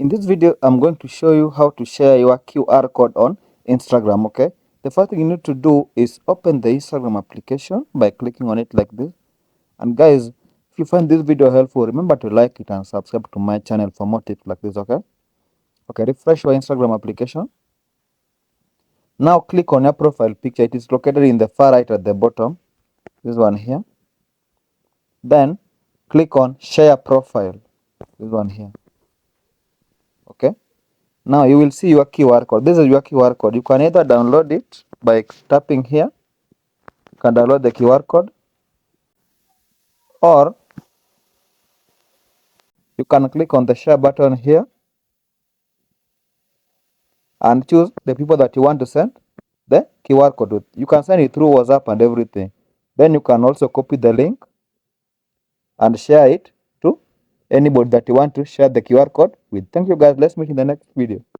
In this video, I'm going to show you how to share your QR code on Instagram, okay? The first thing you need to do is open the Instagram application by clicking on it like this. And guys, if you find this video helpful, remember to like it and subscribe to my channel for more tips like this, okay? Okay, refresh your Instagram application. Now click on your profile picture. It is located in the far right at the bottom, this one here. Then click on share profile, this one here, okay? Now you will see your QR code. This is your QR code. You can either download it by tapping here. You can download the QR code, or you can click on the share button here and choose the people that you want to send the QR code with. You can send it through WhatsApp and everything. Then you can also copy the link and share it to anybody that you want to share the QR code with. Thank you guys. Let's meet in the next video.